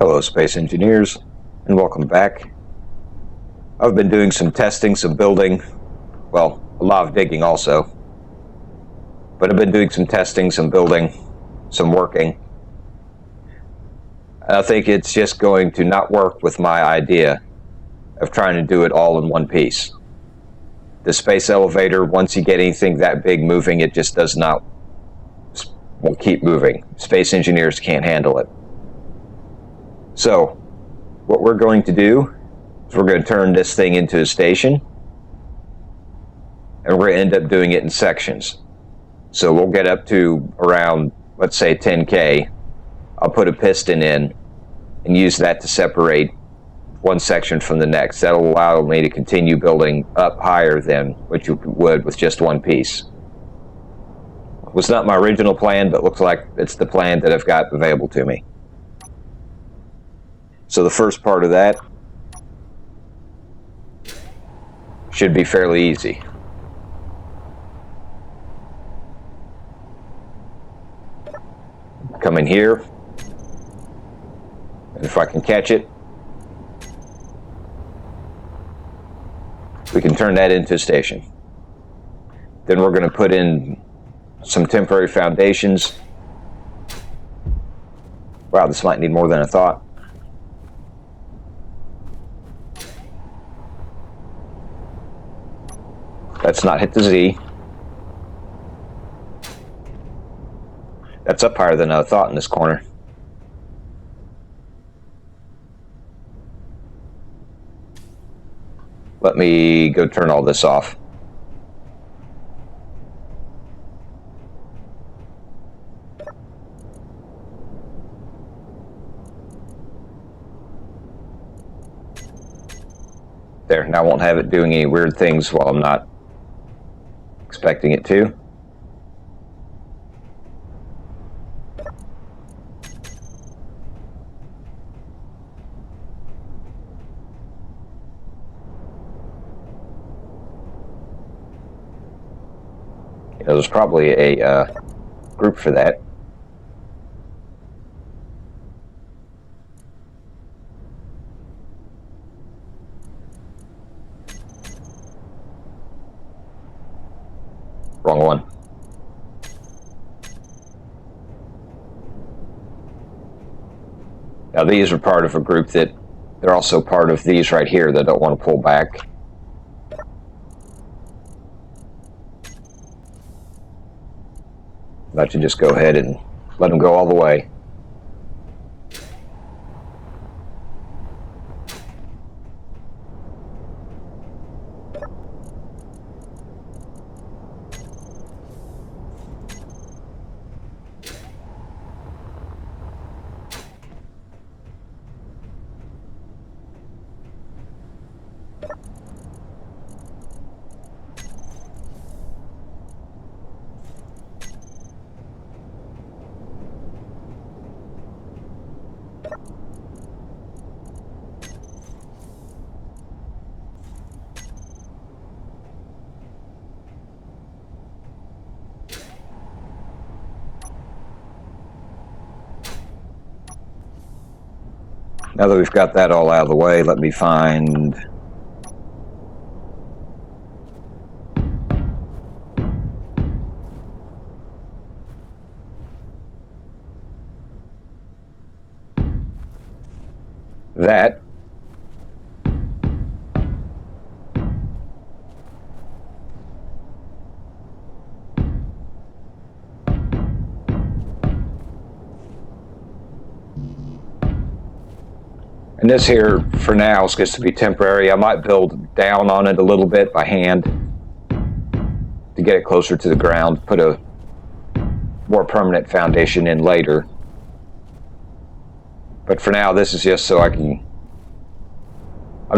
Hello, space engineers, and welcome back. I've been doing some testing, some building, well, a lot of digging also. But I've been doing some testing, some building, some working. And I think it's just going to not work with my idea of trying to do it all in one piece. The space elevator, once you get anything that big moving, it just won't keep moving. Space engineers can't handle it. So, what we're going to do is we're going to turn this thing into a station, and we're going to end up doing it in sections. So we'll get up to around, let's say 10K. I'll put a piston in and use that to separate one section from the next. That'll allow me to continue building up higher than what you would with just one piece. It was not my original plan, but looks like it's the plan that I've got available to me. So the first part of that should be fairly easy. Come in here, and if I can catch it, we can turn that into a station. Then we're going to put in some temporary foundations. Wow, this might need more than I thought. Let's not hit the Z. That's up higher than I thought in this corner. Let me go turn all this off. There, now I won't have it doing any weird things while I'm not expecting it to. There's probably a group for that. Wrong one. Now these are part of a group that they're also part of these right here that don't want to pull back. I should just go ahead and let them go all the way. Now that we've got that all out of the way, let me find that. And this here, for now, is just to be temporary. I might build down on it a little bit by hand to get it closer to the ground, put a more permanent foundation in later. But for now, this is just so I'm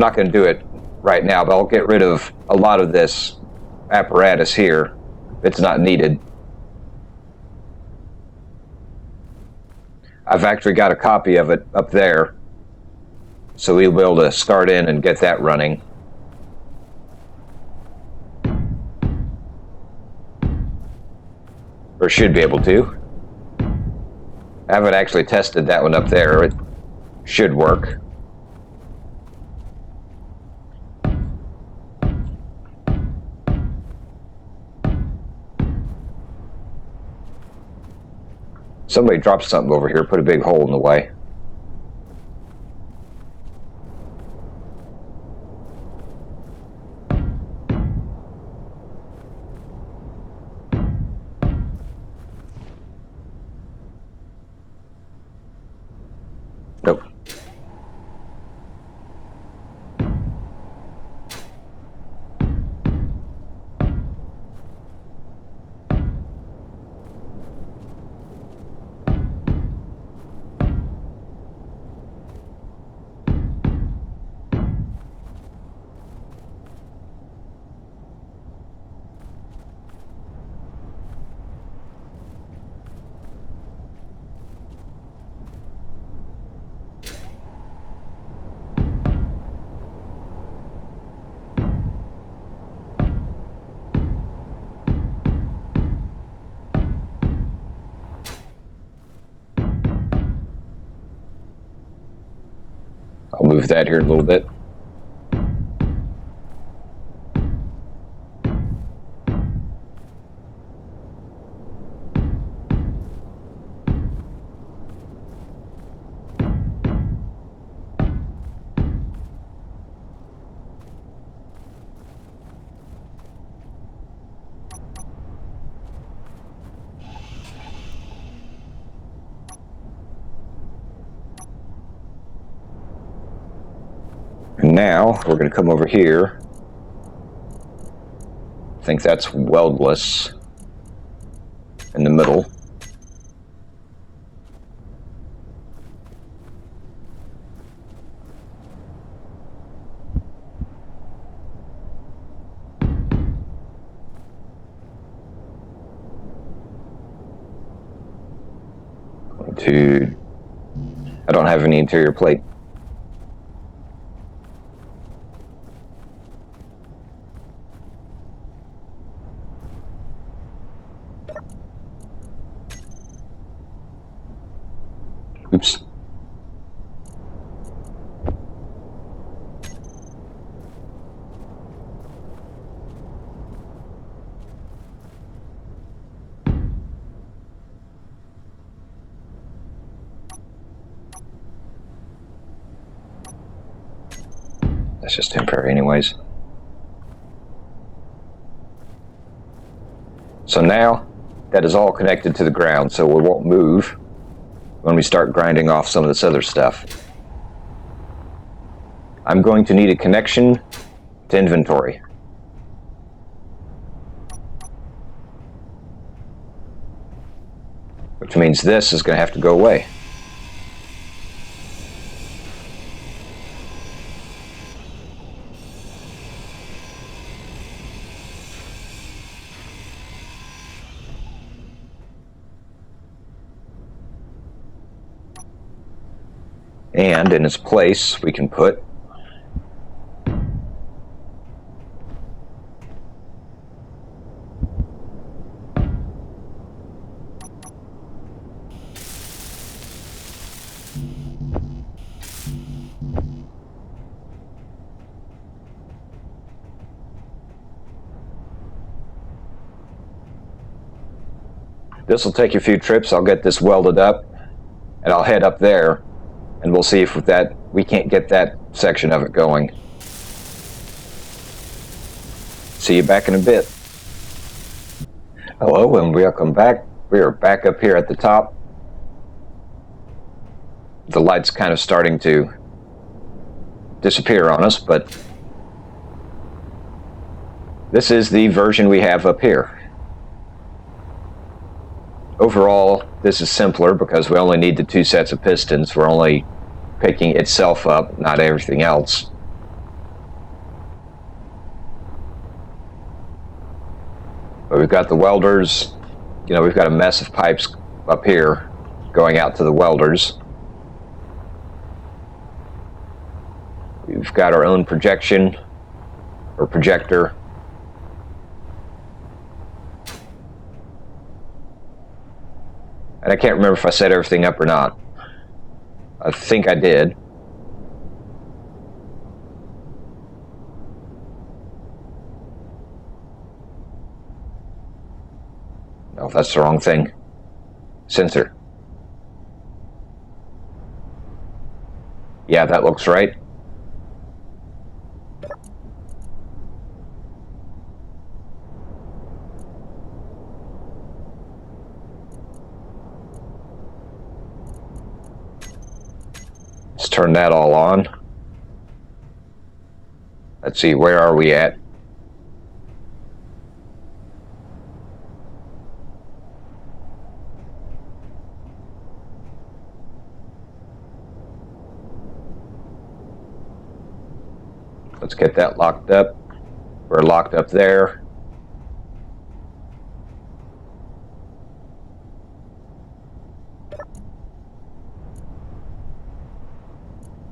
not going to do it right now, but I'll get rid of a lot of this apparatus here. It's not needed. I've actually got a copy of it up there, so we'll be able to start in and get that running. Or should be able to. I haven't actually tested that one up there. Should work. Somebody dropped something over here, put a big hole in the way. Nope. I'll move that here a little bit. And now we're going to come over here. I think that's weldless in the middle. I don't have any interior plate. Oops. That's just temporary anyways. So now that is all connected to the ground, so we won't move when we start grinding off some of this other stuff. I'm going to need a connection to inventory. Which means this is going to have to go away. And in its place, we can put this will take a few trips. I'll get this welded up and I'll head up there and we'll see if with that we can't get that section of it going. See you back in a bit. Hello and welcome back. We are back up here at the top. The light's kind of starting to disappear on us, but this is the version we have up here. Overall, this is simpler because we only need the 2 sets of pistons. We're only picking itself up, not everything else. But we've got the welders, we've got a mess of pipes up here going out to the welders. We've got our own projection or projector. And I can't remember if I set everything up or not. I think I did. No, that's the wrong thing. Sensor. Yeah, that looks right. Let's turn that all on. Let's see, where are we at? Let's get that locked up. We're locked up there.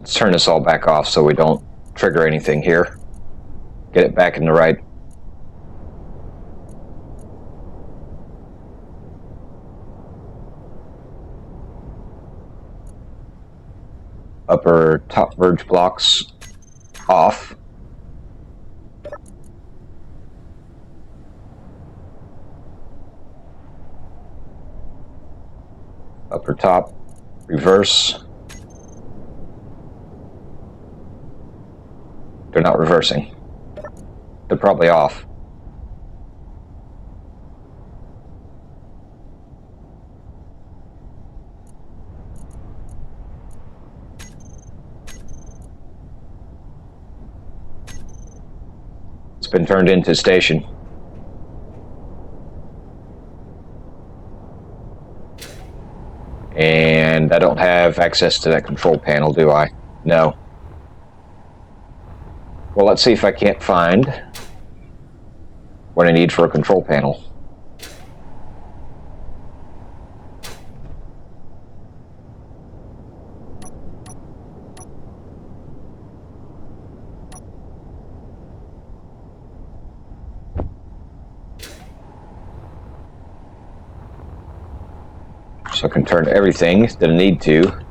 Let's turn this all back off so we don't trigger anything here. Get it back in the right. Upper top merge blocks off. Upper top reverse. They're not reversing. They're probably off. It's been turned into station. And I don't have access to that control panel, do I? No. Well, let's see if I can't find what I need for a control panel. So I can turn everything that I need to.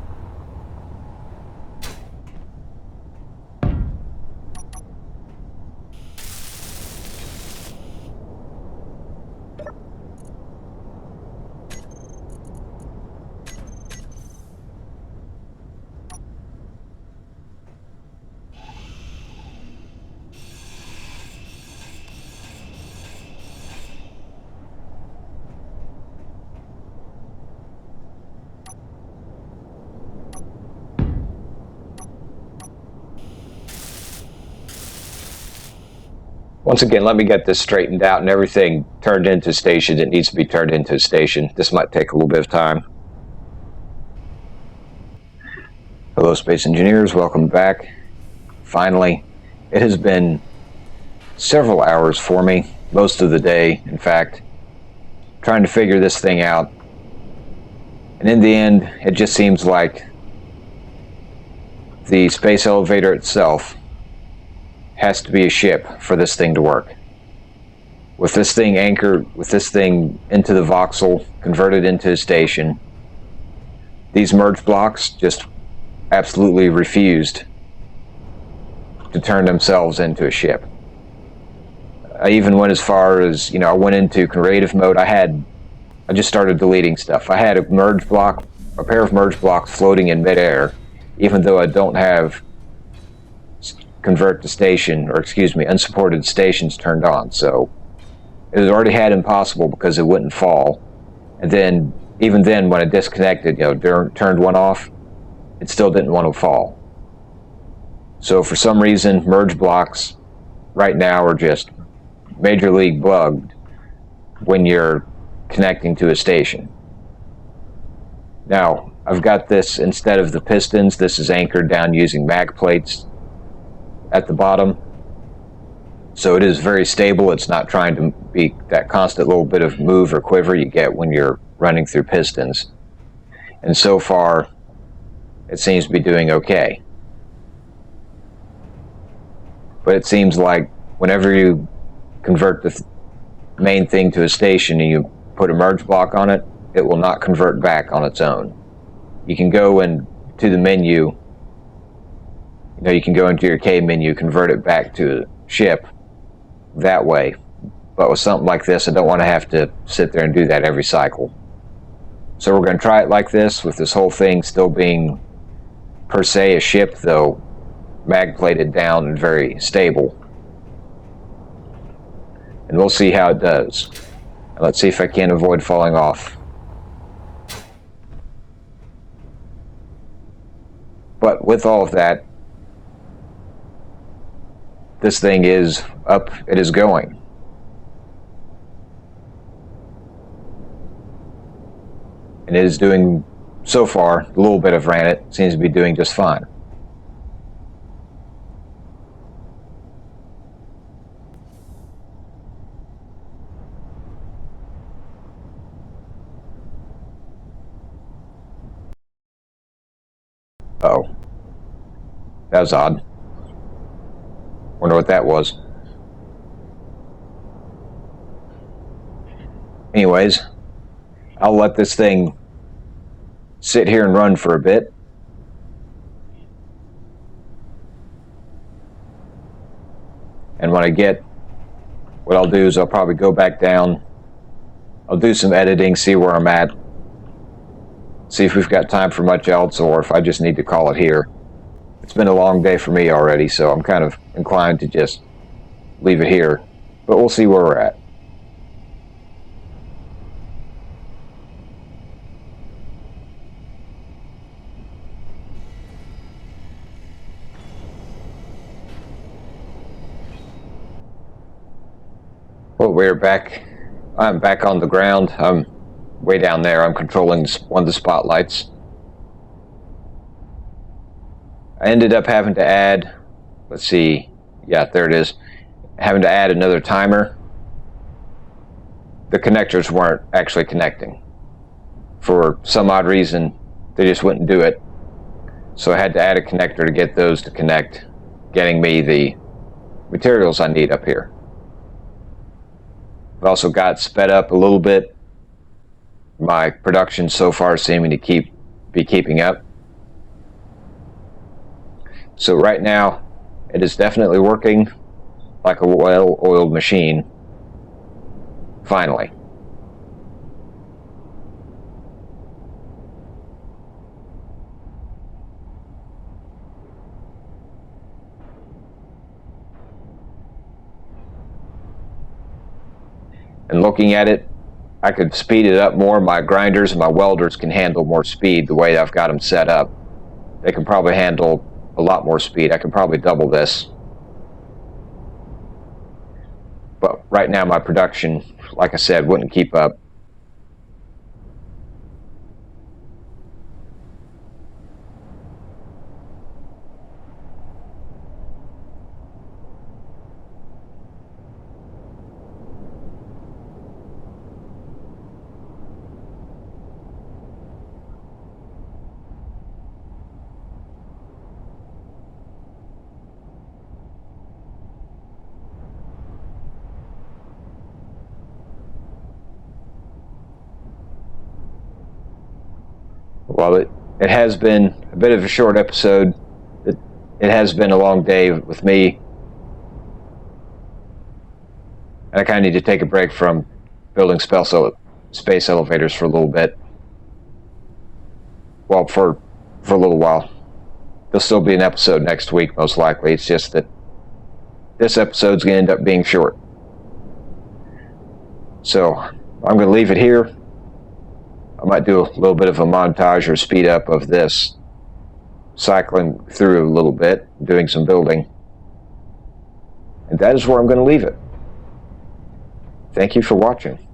Once again, let me get this straightened out and everything turned into station that needs to be turned into a station. This might take a little bit of time. Hello, Space Engineers. Welcome back. Finally, it has been several hours for me, most of the day, in fact, trying to figure this thing out. And in the end, it just seems like the space elevator itself has to be a ship for this thing to work. With this thing anchored, with this thing into the voxel, converted into a station, these merge blocks just absolutely refused to turn themselves into a ship. I even went as far as, I went into creative mode. I just started deleting stuff. I had a pair of merge blocks floating in midair, even though I don't have unsupported stations turned on. So it was already had impossible because it wouldn't fall. And then, even then, when I disconnected, turned one off, it still didn't want to fall. So for some reason, merge blocks right now are just major league bugged when you're connecting to a station. Now, I've got this, instead of the pistons, this is anchored down using mag plates at the bottom. So it is very stable. It's not trying to be that constant little bit of move or quiver you get when you're running through pistons. And so far, it seems to be doing okay. But it seems like whenever you convert the main thing to a station and you put a merge block on it, it will not convert back on its own. You can go and to the menu, you can go into your K menu, convert it back to ship that way. But with something like this, I don't want to have to sit there and do that every cycle. So we're going to try it like this, with this whole thing still being per se a ship, though mag plated down and very stable. And we'll see how it does. And let's see if I can avoid falling off. But with all of that, this thing is up, it is going. And it is doing, so far, a little bit of ran it, seems to be doing just fine. Uh-oh. That was odd. Wonder what that was. Anyways, I'll let this thing sit here and run for a bit. And when I get, what I'll do is I'll probably go back down. I'll do some editing, see where I'm at. See if we've got time for much else, or if I just need to call it here. It's been a long day for me already, so I'm kind of inclined to just leave it here. But we'll see where we're at. Well, we're back. I'm back on the ground. I'm way down there. I'm controlling one of the spotlights. I ended up having to add, let's see, yeah, there it is, having to add another timer. The connectors weren't actually connecting. For some odd reason, they just wouldn't do it. So I had to add a connector to get those to connect, getting me the materials I need up here. I've also got sped up a little bit. My production so far is seeming to be keeping up. So right now, it is definitely working like a well-oiled machine. Finally. And looking at it, I could speed it up more. My grinders and my welders can handle more speed the way I've got them set up. They can probably handle a lot more speed. I can probably double this. But right now my production, like I said, wouldn't keep up. Well, it has been a bit of a short episode. It has been a long day with me. And I kind of need to take a break from building space elevators for a little bit. Well, for a little while. There'll still be an episode next week, most likely. It's just that this episode's going to end up being short. So, I'm going to leave it here. I might do a little bit of a montage or speed up of this, cycling through a little bit, doing some building. And that is where I'm going to leave it. Thank you for watching.